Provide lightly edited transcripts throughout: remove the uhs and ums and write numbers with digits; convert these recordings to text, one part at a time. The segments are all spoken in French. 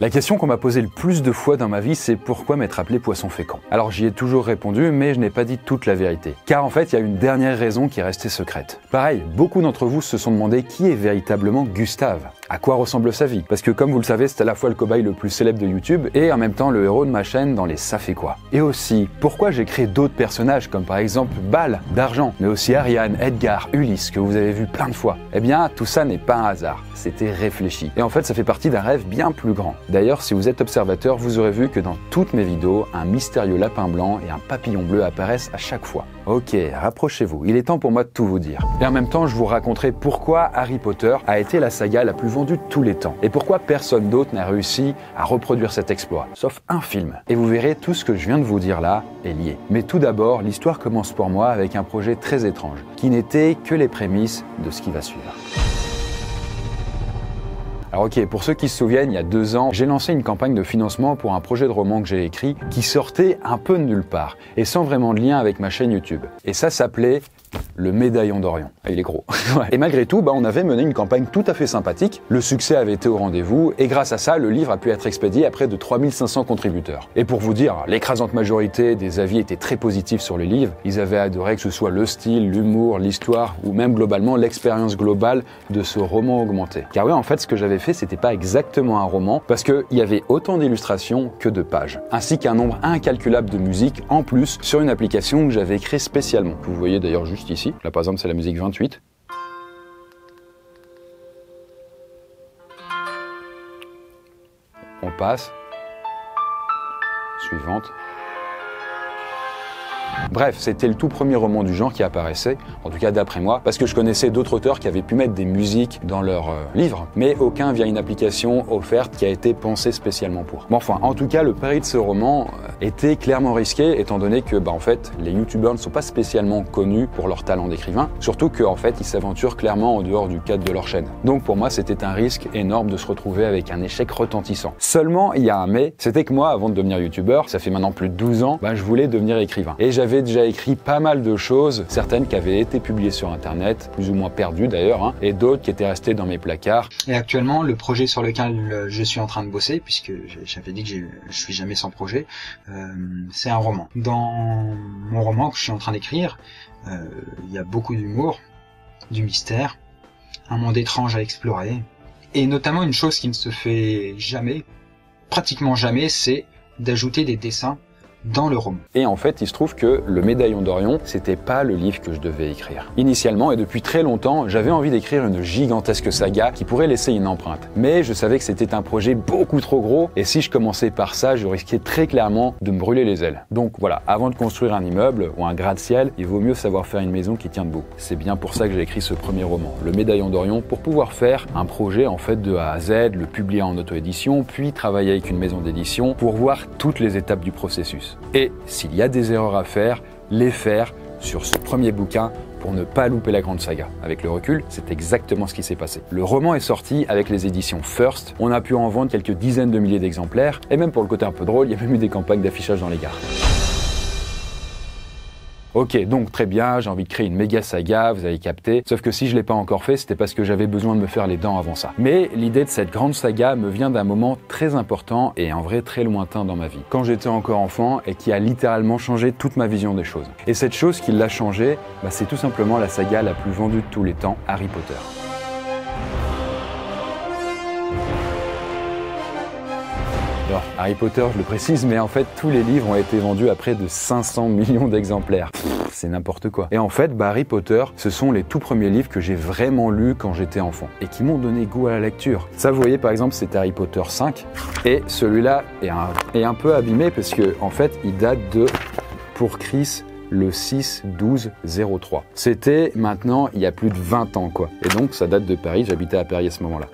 La question qu'on m'a posée le plus de fois dans ma vie, c'est pourquoi m'être appelé poisson fécond. Alors j'y ai toujours répondu, mais je n'ai pas dit toute la vérité. Car en fait, il y a une dernière raison qui est restée secrète. Pareil, beaucoup d'entre vous se sont demandé qui est véritablement Gustave. À quoi ressemble sa vie? Parce que comme vous le savez, c'est à la fois le cobaye le plus célèbre de YouTube et en même temps le héros de ma chaîne dans les Ça fait quoi. Et aussi, pourquoi j'ai créé d'autres personnages comme par exemple Bal, d'Argent, mais aussi Ariane, Edgar, Ulysse, que vous avez vu plein de fois. Eh bien, tout ça n'est pas un hasard, c'était réfléchi. Et en fait, ça fait partie d'un rêve bien plus grand. D'ailleurs, si vous êtes observateur, vous aurez vu que dans toutes mes vidéos, un mystérieux lapin blanc et un papillon bleu apparaissent à chaque fois. Ok, rapprochez-vous, il est temps pour moi de tout vous dire. Et en même temps, je vous raconterai pourquoi Harry Potter a été la saga la plus vendue de tous les temps. Et pourquoi personne d'autre n'a réussi à reproduire cet exploit, sauf un film. Et vous verrez, tout ce que je viens de vous dire là est lié. Mais tout d'abord, l'histoire commence pour moi avec un projet très étrange, qui n'était que les prémices de ce qui va suivre. Alors ok, pour ceux qui se souviennent, il y a 2 ans, j'ai lancé une campagne de financement pour un projet de roman que j'ai écrit qui sortait un peu de nulle part et sans vraiment de lien avec ma chaîne YouTube. Et ça s'appelait Le Médaillon d'Orion. Ah, il est gros. Ouais. Et malgré tout, on avait mené une campagne tout à fait sympathique, le succès avait été au rendez-vous et grâce à ça, le livre a pu être expédié à près de 3500 contributeurs. Et pour vous dire, l'écrasante majorité des avis étaient très positifs sur le livre. Ils avaient adoré que ce soit le style, l'humour, l'histoire ou même globalement l'expérience globale de ce roman augmenté. Car oui, en fait, ce que j'avais fait, c'était pas exactement un roman parce qu'il y avait autant d'illustrations que de pages, ainsi qu'un nombre incalculable de musiques en plus sur une application que j'avais créée spécialement, que vous voyez d'ailleurs juste ici. Là par exemple c'est la musique 28. On passe. Suivante. Bref, c'était le tout premier roman du genre qui apparaissait, en tout cas d'après moi, parce que je connaissais d'autres auteurs qui avaient pu mettre des musiques dans leurs livres, mais aucun via une application offerte qui a été pensée spécialement pour. Bon enfin, en tout cas, le pari de ce roman était clairement risqué, étant donné que, en fait, les youtubeurs ne sont pas spécialement connus pour leur talent d'écrivain, surtout qu'en fait, ils s'aventurent clairement en dehors du cadre de leur chaîne. Donc pour moi, c'était un risque énorme de se retrouver avec un échec retentissant. Seulement, il y a un mais, c'était que moi, avant de devenir youtubeur, ça fait maintenant plus de 12 ans, je voulais devenir écrivain. Et j'avais déjà écrit pas mal de choses, certaines qui avaient été publiées sur internet, plus ou moins perdues d'ailleurs, et d'autres qui étaient restées dans mes placards. Et actuellement, le projet sur lequel je suis en train de bosser, puisque j'avais dit que je suis jamais sans projet, c'est un roman. Dans mon roman que je suis en train d'écrire, il y a beaucoup d'humour, du mystère, un monde étrange à explorer, et notamment une chose qui ne se fait jamais, pratiquement jamais, c'est d'ajouter des dessins dans le roman. Et en fait, il se trouve que Le Médaillon d'Orion, c'était pas le livre que je devais écrire. Initialement, et depuis très longtemps, j'avais envie d'écrire une gigantesque saga qui pourrait laisser une empreinte. Mais je savais que c'était un projet beaucoup trop gros, et si je commençais par ça, je risquais très clairement de me brûler les ailes. Donc voilà, avant de construire un immeuble ou un gratte-ciel, il vaut mieux savoir faire une maison qui tient debout. C'est bien pour ça que j'ai écrit ce premier roman, Le Médaillon d'Orion, pour pouvoir faire un projet en fait de A à Z, le publier en auto-édition, puis travailler avec une maison d'édition pour voir toutes les étapes du processus. Et s'il y a des erreurs à faire, les faire sur ce premier bouquin pour ne pas louper la grande saga. Avec le recul, c'est exactement ce qui s'est passé. Le roman est sorti avec les éditions First, on a pu en vendre quelques dizaines de milliers d'exemplaires, et même pour le côté un peu drôle, il y a même eu des campagnes d'affichage dans les gares. Ok, donc très bien, j'ai envie de créer une méga saga, vous avez capté. Sauf que si je l'ai pas encore fait, c'était parce que j'avais besoin de me faire les dents avant ça. Mais l'idée de cette grande saga me vient d'un moment très important et en vrai très lointain dans ma vie. Quand j'étais encore enfant et qui a littéralement changé toute ma vision des choses. Et cette chose qui l'a changé, c'est tout simplement la saga la plus vendue de tous les temps, Harry Potter. Alors, Harry Potter, je le précise, mais en fait, tous les livres ont été vendus à près de 500 millions d'exemplaires. C'est n'importe quoi. Et en fait, Harry Potter, ce sont les tout premiers livres que j'ai vraiment lus quand j'étais enfant et qui m'ont donné goût à la lecture. Ça, vous voyez, par exemple, c'est Harry Potter 5 et celui-là est un peu abîmé parce que, en fait, il date de, pour Chris, le 6-12-03. C'était maintenant, il y a plus de 20 ans, quoi. Et donc, ça date de Paris, j'habitais à Paris à ce moment-là.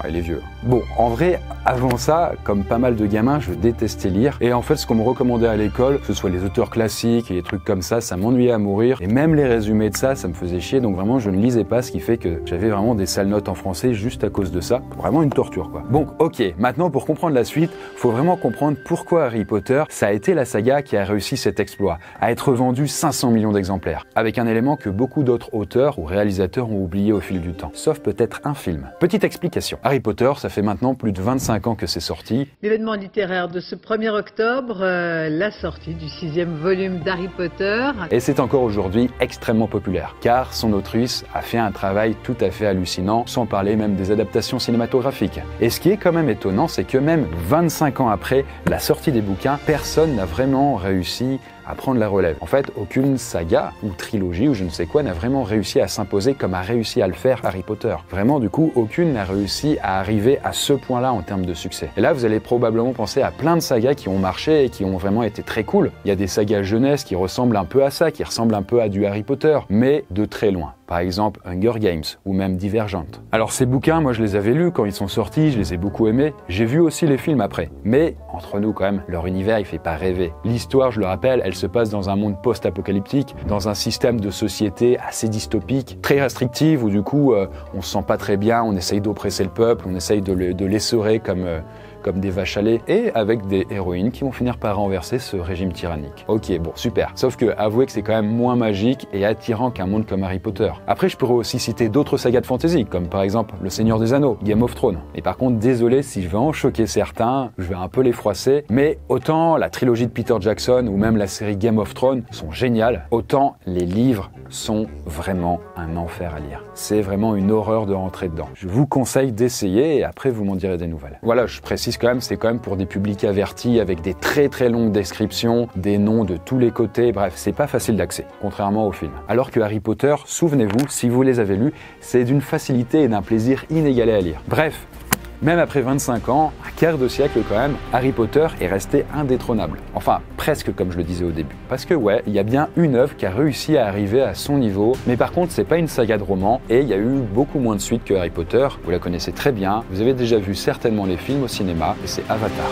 Il est vieux. Bon, en vrai, avant ça, comme pas mal de gamins, je détestais lire. Et en fait, ce qu'on me recommandait à l'école, que ce soit les auteurs classiques et les trucs comme ça m'ennuyait à mourir. Et même les résumés de ça me faisait chier. Donc vraiment, je ne lisais pas, ce qui fait que j'avais vraiment des sales notes en français juste à cause de ça. Vraiment une torture, quoi. Bon, ok, maintenant pour comprendre la suite, faut vraiment comprendre pourquoi Harry Potter, ça a été la saga qui a réussi cet exploit, à être vendu 500 millions d'exemplaires. Avec un élément que beaucoup d'autres auteurs ou réalisateurs ont oublié au fil du temps. Sauf peut-être un film. Petite explication. Harry Potter, ça fait maintenant plus de 25 ans que c'est sorti. L'événement littéraire de ce 1er octobre, la sortie du 6e volume d'Harry Potter. Et c'est encore aujourd'hui extrêmement populaire, car son autrice a fait un travail tout à fait hallucinant, sans parler même des adaptations cinématographiques. Et ce qui est quand même étonnant, c'est que même 25 ans après la sortie des bouquins, personne n'a vraiment réussi à prendre la relève. En fait, aucune saga ou trilogie ou je ne sais quoi n'a vraiment réussi à s'imposer comme a réussi à le faire Harry Potter. Vraiment, du coup, aucune n'a réussi à arriver à ce point-là en termes de succès. Et là, vous allez probablement penser à plein de sagas qui ont marché et qui ont vraiment été très cool. Il y a des sagas jeunesse qui ressemblent un peu à ça, qui ressemblent un peu à du Harry Potter, mais de très loin. Par exemple, Hunger Games ou même Divergent. Alors ces bouquins, moi je les avais lus quand ils sont sortis, je les ai beaucoup aimés. J'ai vu aussi les films après. Mais, entre nous quand même, leur univers il fait pas rêver. L'histoire, je le rappelle, elle se passe dans un monde post-apocalyptique, dans un système de société assez dystopique, très restrictive, où du coup on se sent pas très bien, on essaye d'oppresser le peuple, on essaye de l'essorer comme des vaches à lait, et avec des héroïnes qui vont finir par renverser ce régime tyrannique. Ok, bon, super. Sauf que, avouez que c'est quand même moins magique et attirant qu'un monde comme Harry Potter. Après, je pourrais aussi citer d'autres sagas de fantasy, comme par exemple Le Seigneur des Anneaux, Game of Thrones. Et par contre, désolé si je vais en choquer certains, je vais un peu les froisser, mais autant la trilogie de Peter Jackson ou même la série Game of Thrones sont géniales, autant les livres sont vraiment un enfer à lire. C'est vraiment une horreur de rentrer dedans. Je vous conseille d'essayer et après vous m'en direz des nouvelles. Voilà, je précise quand même, c'est quand même pour des publics avertis avec des très très longues descriptions, des noms de tous les côtés, bref, c'est pas facile d'accès, contrairement au film. Alors que Harry Potter, souvenez-vous, si vous les avez lus, c'est d'une facilité et d'un plaisir inégalé à lire. Bref, même après 25 ans, un quart de siècle quand même, Harry Potter est resté indétrônable. Enfin, presque comme je le disais au début. Parce que ouais, il y a bien une œuvre qui a réussi à arriver à son niveau, mais par contre, c'est pas une saga de romans, et il y a eu beaucoup moins de suites que Harry Potter. Vous la connaissez très bien, vous avez déjà vu certainement les films au cinéma, et c'est Avatar.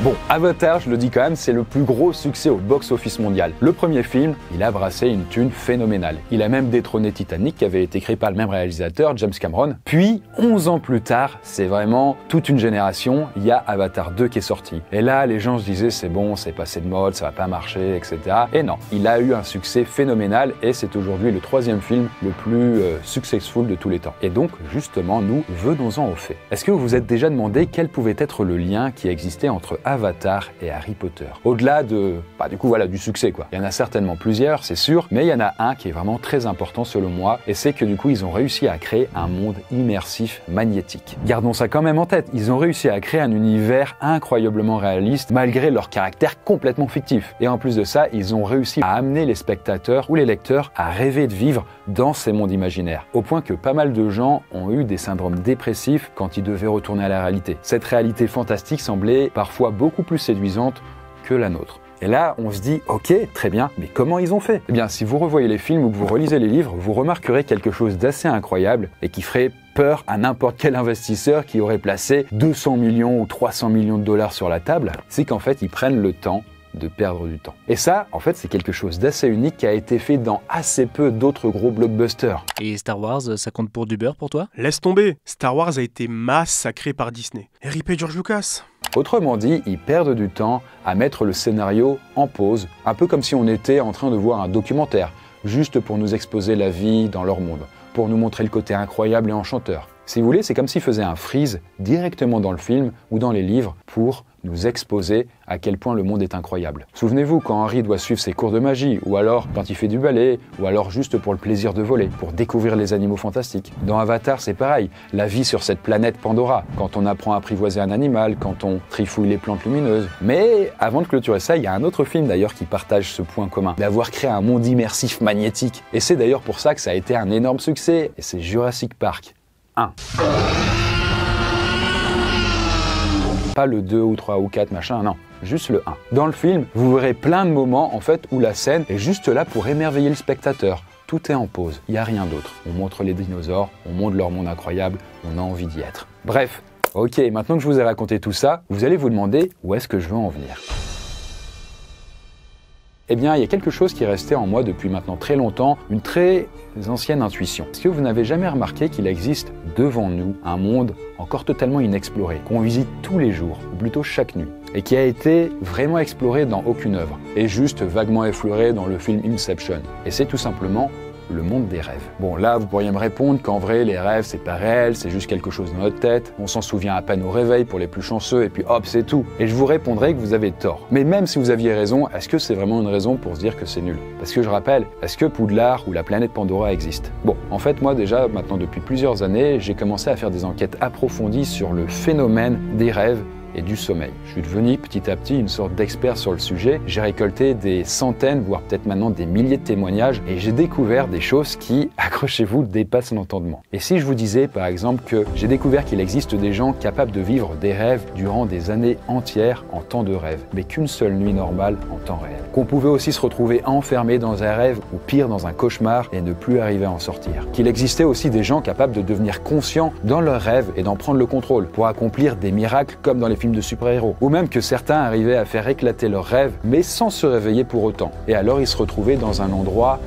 Bon, Avatar, je le dis quand même, c'est le plus gros succès au box-office mondial. Le premier film, il a brassé une thune phénoménale. Il a même détrôné Titanic, qui avait été créé par le même réalisateur, James Cameron. Puis, 11 ans plus tard, c'est vraiment toute une génération, il y a Avatar 2 qui est sorti. Et là, les gens se disaient, c'est bon, c'est passé de mode, ça va pas marcher, etc. Et non, il a eu un succès phénoménal et c'est aujourd'hui le troisième film le plus successful de tous les temps. Et donc, justement, nous venons-en aux faits. Est-ce que vous vous êtes déjà demandé quel pouvait être le lien qui existait entre Avatar et Harry Potter? Au-delà du succès quoi. Il y en a certainement plusieurs, c'est sûr, mais il y en a un qui est vraiment très important selon moi, et c'est que du coup ils ont réussi à créer un monde immersif magnétique. Gardons ça quand même en tête, ils ont réussi à créer un univers incroyablement réaliste malgré leur caractère complètement fictif. Et en plus de ça, ils ont réussi à amener les spectateurs ou les lecteurs à rêver de vivre dans ces mondes imaginaires. Au point que pas mal de gens ont eu des syndromes dépressifs quand ils devaient retourner à la réalité. Cette réalité fantastique semblait parfois beaucoup plus séduisante que la nôtre. Et là, on se dit, ok, très bien, mais comment ils ont fait? Eh bien, si vous revoyez les films ou que vous relisez les livres, vous remarquerez quelque chose d'assez incroyable et qui ferait peur à n'importe quel investisseur qui aurait placé 200 millions ou 300 millions de dollars sur la table. C'est qu'en fait, ils prennent le temps de perdre du temps. Et ça, en fait, c'est quelque chose d'assez unique qui a été fait dans assez peu d'autres gros blockbusters. Et Star Wars, ça compte pour du beurre pour toi? Laisse tomber, Star Wars a été massacré par Disney. R.I.P. George Lucas. Autrement dit, ils perdent du temps à mettre le scénario en pause, un peu comme si on était en train de voir un documentaire, juste pour nous exposer la vie dans leur monde, pour nous montrer le côté incroyable et enchanteur. Si vous voulez, c'est comme s'ils faisaient un freeze directement dans le film ou dans les livres pour nous exposer à quel point le monde est incroyable. Souvenez-vous quand Harry doit suivre ses cours de magie, ou alors quand il fait du ballet, ou alors juste pour le plaisir de voler, pour découvrir les animaux fantastiques. Dans Avatar, c'est pareil, la vie sur cette planète Pandora, quand on apprend à apprivoiser un animal, quand on trifouille les plantes lumineuses. Mais avant de clôturer ça, il y a un autre film d'ailleurs qui partage ce point commun, d'avoir créé un monde immersif magnétique. Et c'est d'ailleurs pour ça que ça a été un énorme succès, et c'est Jurassic Park 1. Pas le 2 ou 3 ou 4 machin, non, juste le 1. Dans le film, vous verrez plein de moments en fait où la scène est juste là pour émerveiller le spectateur. Tout est en pause, il n'y a rien d'autre. On montre les dinosaures, on montre leur monde incroyable, on a envie d'y être. Bref, ok, maintenant que je vous ai raconté tout ça, vous allez vous demander où est-ce que je veux en venir. Eh bien, il y a quelque chose qui est resté en moi depuis maintenant très longtemps, une très ancienne intuition. Est-ce que vous n'avez jamais remarqué qu'il existe devant nous un monde encore totalement inexploré, qu'on visite tous les jours, ou plutôt chaque nuit? et qui a été vraiment exploré dans aucune œuvre, et juste vaguement effleuré dans le film Inception. Et c'est tout simplement le monde des rêves. Bon, là, vous pourriez me répondre qu'en vrai, les rêves, c'est pas réel, c'est juste quelque chose dans notre tête, on s'en souvient à peine au réveil pour les plus chanceux, et puis hop, c'est tout. Et je vous répondrai que vous avez tort. Mais même si vous aviez raison, est-ce que c'est vraiment une raison pour se dire que c'est nul? Parce que je rappelle, est-ce que Poudlard ou la planète Pandora existent? Bon, en fait, moi déjà, maintenant depuis plusieurs années, j'ai commencé à faire des enquêtes approfondies sur le phénomène des rêves et du sommeil. Je suis devenu petit à petit une sorte d'expert sur le sujet. J'ai récolté des centaines, voire peut-être maintenant des milliers de témoignages et j'ai découvert des choses qui, accrochez-vous, dépassent l'entendement. Et si je vous disais par exemple que j'ai découvert qu'il existe des gens capables de vivre des rêves durant des années entières en temps de rêve, mais qu'une seule nuit normale en temps réel. Qu'on pouvait aussi se retrouver enfermé dans un rêve ou pire dans un cauchemar et ne plus arriver à en sortir. Qu'il existait aussi des gens capables de devenir conscients dans leurs rêves et d'en prendre le contrôle pour accomplir des miracles comme dans les films de super-héros. Ou même que certains arrivaient à faire éclater leurs rêves mais sans se réveiller pour autant. Et alors ils se retrouvaient dans un endroit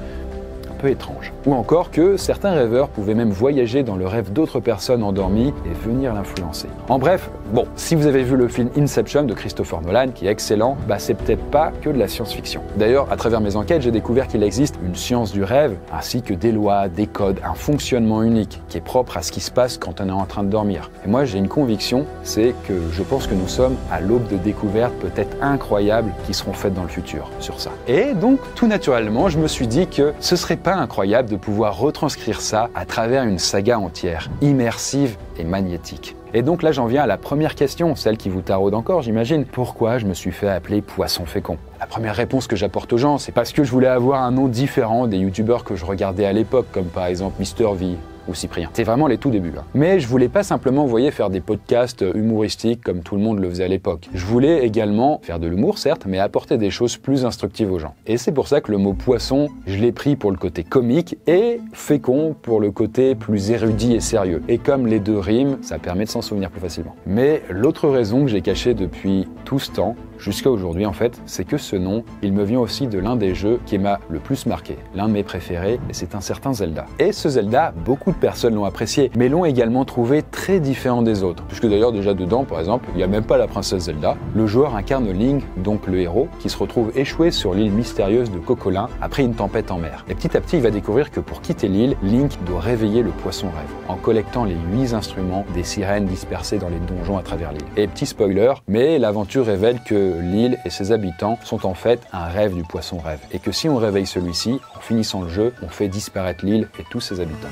peu étrange. Ou encore que certains rêveurs pouvaient même voyager dans le rêve d'autres personnes endormies et venir l'influencer. En bref, bon, si vous avez vu le film Inception de Christopher Nolan, qui est excellent, bah c'est peut-être pas que de la science-fiction. D'ailleurs, à travers mes enquêtes, j'ai découvert qu'il existe une science du rêve, ainsi que des lois, des codes, un fonctionnement unique, qui est propre à ce qui se passe quand on est en train de dormir. Et moi, j'ai une conviction, c'est que je pense que nous sommes à l'aube de découvertes peut-être incroyables qui seront faites dans le futur sur ça. Et donc, tout naturellement, je me suis dit que ce serait pas incroyable de pouvoir retranscrire ça à travers une saga entière, immersive et magnétique. Et donc là j'en viens à la première question, celle qui vous taraude encore j'imagine. Pourquoi je me suis fait appeler Poisson Fécond? La première réponse que j'apporte aux gens, c'est parce que je voulais avoir un nom différent des youtubeurs que je regardais à l'époque, comme par exemple Mister V ou Cyprien. C'est vraiment les tout débuts. Mais je voulais pas simplement, vous voyez, faire des podcasts humoristiques comme tout le monde le faisait à l'époque. Je voulais également faire de l'humour, certes, mais apporter des choses plus instructives aux gens. Et c'est pour ça que le mot poisson, je l'ai pris pour le côté comique et fécond pour le côté plus érudit et sérieux. Et comme les deux riment, ça permet de s'en souvenir plus facilement. Mais l'autre raison que j'ai cachée depuis tout ce temps, jusqu'à aujourd'hui en fait, c'est que ce nom, il me vient aussi de l'un des jeux qui m'a le plus marqué, l'un de mes préférés, et c'est un certain Zelda. Et ce Zelda, beaucoup de personnes l'ont apprécié, mais l'ont également trouvé très différent des autres. Puisque d'ailleurs déjà dedans, par exemple, il n'y a même pas la princesse Zelda. Le joueur incarne Link, donc le héros, qui se retrouve échoué sur l'île mystérieuse de Cocolin après une tempête en mer. Et petit à petit, il va découvrir que pour quitter l'île, Link doit réveiller le poisson rêve, en collectant les 8 instruments des sirènes dispersées dans les donjons à travers l'île. Et petit spoiler, mais l'aventure révèle que l'île et ses habitants sont en fait un rêve du poisson rêve. Et que si on réveille celui-ci, en finissant le jeu, on fait disparaître l'île et tous ses habitants.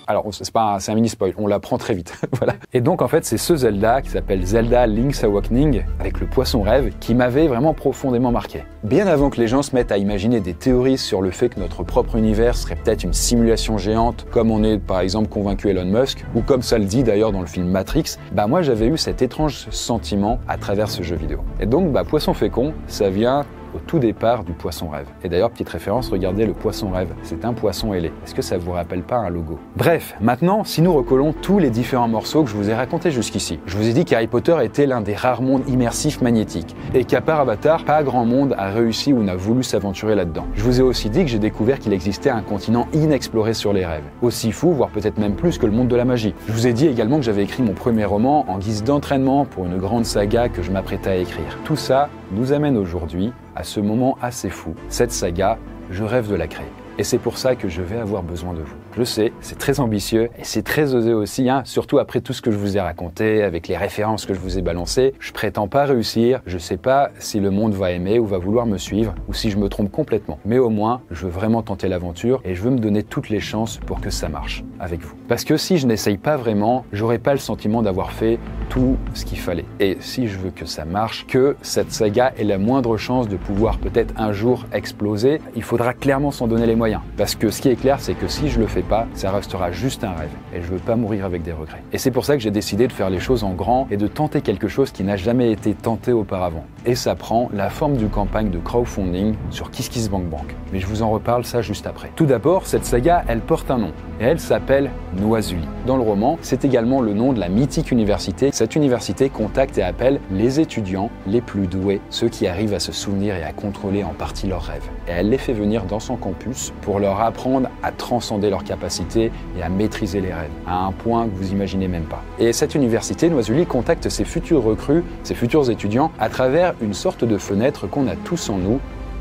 Alors, c'est un mini spoil, on l'apprend très vite, voilà. Et donc, en fait, c'est ce Zelda qui s'appelle Zelda Link's Awakening, avec le poisson rêve, qui m'avait vraiment profondément marqué. Bien avant que les gens se mettent à imaginer des théories sur le fait que notre propre univers serait peut-être une simulation géante, comme on est par exemple convaincu Elon Musk, ou comme ça le dit d'ailleurs dans le film Matrix, bah moi j'avais eu cet étrange sentiment à travers ce jeu vidéo. Et donc, bah Poisson Fécond, ça vient au tout départ du poisson rêve. Et d'ailleurs, petite référence, regardez le poisson rêve, c'est un poisson ailé. Est-ce que ça vous rappelle pas un logo? Bref, maintenant, si nous recollons tous les différents morceaux que je vous ai racontés jusqu'ici, je vous ai dit qu'Harry Potter était l'un des rares mondes immersifs magnétiques, et qu'à part Avatar, pas grand monde a réussi ou n'a voulu s'aventurer là-dedans. Je vous ai aussi dit que j'ai découvert qu'il existait un continent inexploré sur les rêves, aussi fou, voire peut-être même plus que le monde de la magie. Je vous ai dit également que j'avais écrit mon premier roman en guise d'entraînement pour une grande saga que je m'apprêtais à écrire. Tout ça nous amène aujourd'hui à ce moment assez fou. Cette saga, je rêve de la créer. Et c'est pour ça que je vais avoir besoin de vous. Je sais, c'est très ambitieux et c'est très osé aussi, surtout après tout ce que je vous ai raconté, avec les références que je vous ai balancées. Je prétends pas réussir, je sais pas si le monde va aimer ou va vouloir me suivre, ou si je me trompe complètement. Mais au moins, je veux vraiment tenter l'aventure et je veux me donner toutes les chances pour que ça marche avec vous. Parce que si je n'essaye pas vraiment, j'aurai pas le sentiment d'avoir fait tout ce qu'il fallait. Et si je veux que ça marche, que cette saga ait la moindre chance de pouvoir peut-être un jour exploser, il faudra clairement s'en donner les moyens. Parce que ce qui est clair, c'est que si je le fais pas, ça restera juste un rêve. Et je veux pas mourir avec des regrets. Et c'est pour ça que j'ai décidé de faire les choses en grand et de tenter quelque chose qui n'a jamais été tenté auparavant. Et ça prend la forme d'une campagne de crowdfunding sur KissKissBankBank. Mais je vous en reparle ça juste après. Tout d'abord, cette saga, elle porte un nom. Et elle s'appelle s'appelle Noisuli. Dans le roman, c'est également le nom de la mythique université. Cette université contacte et appelle les étudiants les plus doués, ceux qui arrivent à se souvenir et à contrôler en partie leurs rêves. Et elle les fait venir dans son campus pour leur apprendre à transcender leurs capacités et à maîtriser les rêves, à un point que vous imaginez même pas. Et cette université, Noisuli, contacte ses futurs recrues, ses futurs étudiants, à travers une sorte de fenêtre qu'on a tous en nous,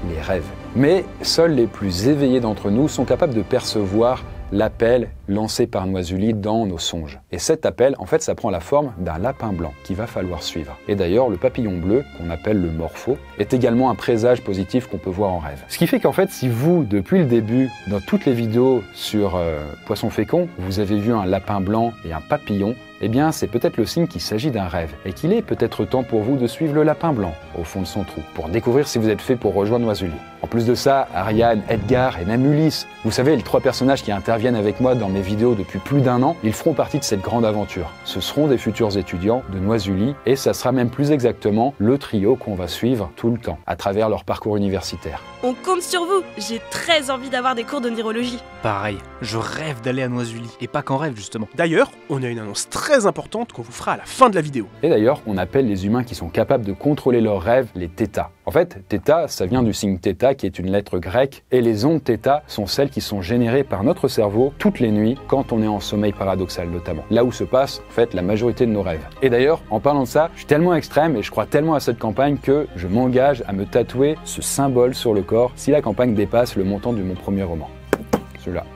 les rêves. Mais seuls les plus éveillés d'entre nous sont capables de percevoir l'appel lancé par Noisuli dans nos songes. Et cet appel, en fait, ça prend la forme d'un lapin blanc qu'il va falloir suivre. Et d'ailleurs, le papillon bleu, qu'on appelle le morpho, est également un présage positif qu'on peut voir en rêve. Ce qui fait qu'en fait, si vous, depuis le début, dans toutes les vidéos sur Poisson fécond, vous avez vu un lapin blanc et un papillon, eh bien, c'est peut-être le signe qu'il s'agit d'un rêve et qu'il est peut-être temps pour vous de suivre le lapin blanc au fond de son trou pour découvrir si vous êtes fait pour rejoindre Noisuli. En plus de ça, Ariane, Edgar et même Ulysse, vous savez, les 3 personnages qui interviennent avec moi dans mes vidéos depuis plus d'1 an, ils feront partie de cette grande aventure. Ce seront des futurs étudiants de Noisuli et ça sera même plus exactement le trio qu'on va suivre tout le temps à travers leur parcours universitaire. On compte sur vous. J'ai très envie d'avoir des cours de neurologie. Pareil, je rêve d'aller à Noisuli, et pas qu'en rêve justement. D'ailleurs, on a une annonce très importante qu'on vous fera à la fin de la vidéo. Et d'ailleurs, on appelle les humains qui sont capables de contrôler leurs rêves les Theta. En fait, Theta, ça vient du signe Theta qui est une lettre grecque, et les ondes Theta sont celles qui sont générées par notre cerveau toutes les nuits quand on est en sommeil paradoxal notamment. Là où se passe, en fait, la majorité de nos rêves. Et d'ailleurs, en parlant de ça, je suis tellement extrême et je crois tellement à cette campagne que je m'engage à me tatouer ce symbole sur le corps si la campagne dépasse le montant de mon premier roman.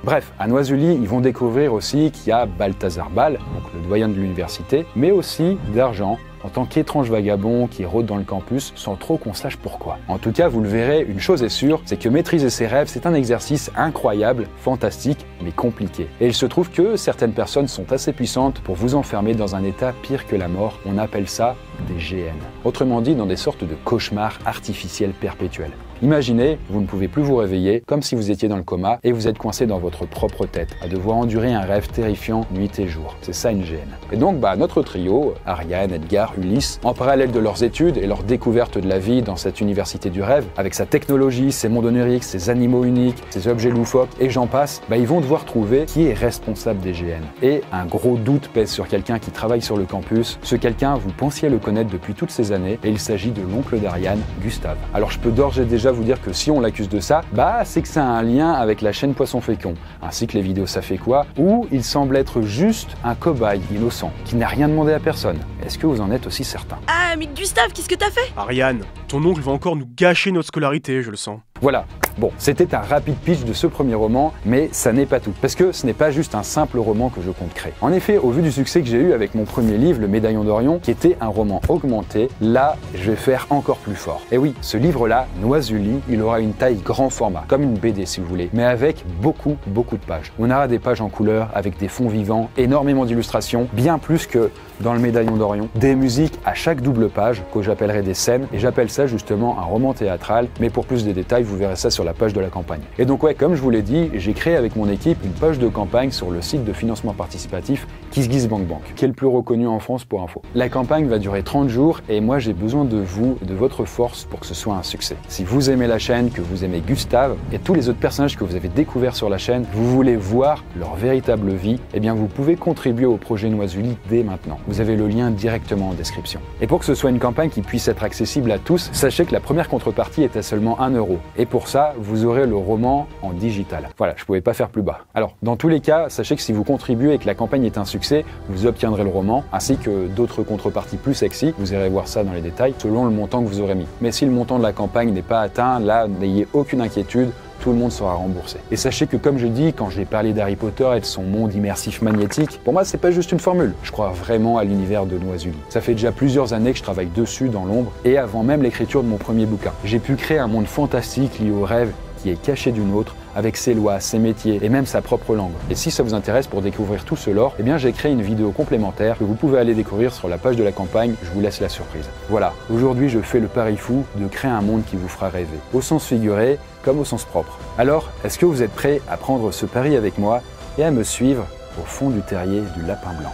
Bref, à Noisuli, ils vont découvrir aussi qu'il y a Balthazar Bâle, donc le doyen de l'université, mais aussi d'Argent, en tant qu'étrange vagabond qui rôde dans le campus sans trop qu'on sache pourquoi. En tout cas, vous le verrez, une chose est sûre, c'est que maîtriser ses rêves, c'est un exercice incroyable, fantastique, mais compliqué. Et il se trouve que certaines personnes sont assez puissantes pour vous enfermer dans un état pire que la mort. On appelle ça des GN. Autrement dit, dans des sortes de cauchemars artificiels perpétuels. Imaginez, vous ne pouvez plus vous réveiller, comme si vous étiez dans le coma, et vous êtes coincé dans votre propre tête, à devoir endurer un rêve terrifiant nuit et jour. C'est ça une GN. Et donc, notre trio, Ariane, Edgar, Ulysse, en parallèle de leurs études et leur découverte de la vie dans cette université du rêve, avec sa technologie, ses mondes oniriques, ses animaux uniques, ses objets loufoques, et j'en passe, ils vont devoir trouver qui est responsable des GN. Et un gros doute pèse sur quelqu'un qui travaille sur le campus. Ce quelqu'un, vous pensiez le connaître depuis toutes ces années, et il s'agit de l'oncle d'Ariane, Gustave. Alors je peux d'ores et déjà vous dire que si on l'accuse de ça, c'est que ça a un lien avec la chaîne Poisson fécond, ainsi que les vidéos Ça fait quoi, où il semble être juste un cobaye innocent, qui n'a rien demandé à personne. Est-ce que vous en êtes aussi certain? Ah, mais Gustave, qu'est-ce que t'as fait? Ariane, ton oncle va encore nous gâcher notre scolarité, je le sens. Voilà. Bon, c'était un rapide pitch de ce premier roman, mais ça n'est pas tout. Parce que ce n'est pas juste un simple roman que je compte créer. En effet, au vu du succès que j'ai eu avec mon premier livre, Le Médaillon d'Orion, qui était un roman augmenté, là, je vais faire encore plus fort. Et oui, ce livre-là, Noisuli, il aura une taille grand format, comme une BD si vous voulez, mais avec beaucoup de pages. On aura des pages en couleur, avec des fonds vivants, énormément d'illustrations, bien plus que dans Le Médaillon d'Orion, des musiques à chaque double page, que j'appellerai des scènes, et j'appelle ça justement un roman théâtral, mais pour plus de détails, vous verrez ça sur la page de la campagne. Et donc comme je vous l'ai dit, j'ai créé avec mon équipe une page de campagne sur le site de financement participatif KissKissBankBank, qui est le plus reconnu en France pour info. La campagne va durer 30 jours et moi j'ai besoin de vous, de votre force pour que ce soit un succès. Si vous aimez la chaîne, que vous aimez Gustave et tous les autres personnages que vous avez découverts sur la chaîne, vous voulez voir leur véritable vie, eh bien vous pouvez contribuer au projet Noisuli dès maintenant. Vous avez le lien directement en description. Et pour que ce soit une campagne qui puisse être accessible à tous, sachez que la première contrepartie est à seulement 1 €. Et pour ça, vous aurez le roman en digital. Voilà, je pouvais pas faire plus bas. Alors, dans tous les cas, sachez que si vous contribuez et que la campagne est un succès, vous obtiendrez le roman, ainsi que d'autres contreparties plus sexy, vous irez voir ça dans les détails, selon le montant que vous aurez mis. Mais si le montant de la campagne n'est pas atteint, là, n'ayez aucune inquiétude, tout le monde sera remboursé. Et sachez que comme je dis, quand j'ai parlé d'Harry Potter et de son monde immersif magnétique, pour moi c'est pas juste une formule, je crois vraiment à l'univers de Noisuli. Ça fait déjà plusieurs années que je travaille dessus dans l'ombre, et avant même l'écriture de mon premier bouquin. J'ai pu créer un monde fantastique lié au rêve qui est caché d'une autre, avec ses lois, ses métiers et même sa propre langue. Et si ça vous intéresse pour découvrir tout ce lore, eh bien j'ai créé une vidéo complémentaire que vous pouvez aller découvrir sur la page de la campagne, je vous laisse la surprise. Voilà, aujourd'hui je fais le pari fou de créer un monde qui vous fera rêver, au sens figuré comme au sens propre. Alors, est-ce que vous êtes prêts à prendre ce pari avec moi et à me suivre au fond du terrier du Lapin Blanc?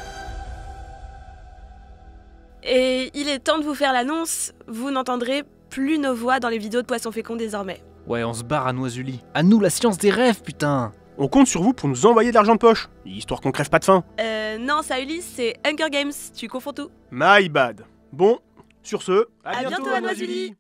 Et il est temps de vous faire l'annonce, vous n'entendrez plus nos voix dans les vidéos de Poisson fécond désormais. Ouais, on se barre à Noisuli. À nous la science des rêves, putain! On compte sur vous pour nous envoyer de l'argent de poche, histoire qu'on crève pas de faim. Non, ça Ulysse, c'est Hunger Games, tu confonds tout. My bad. Bon, sur ce, À bientôt, à Noisuli.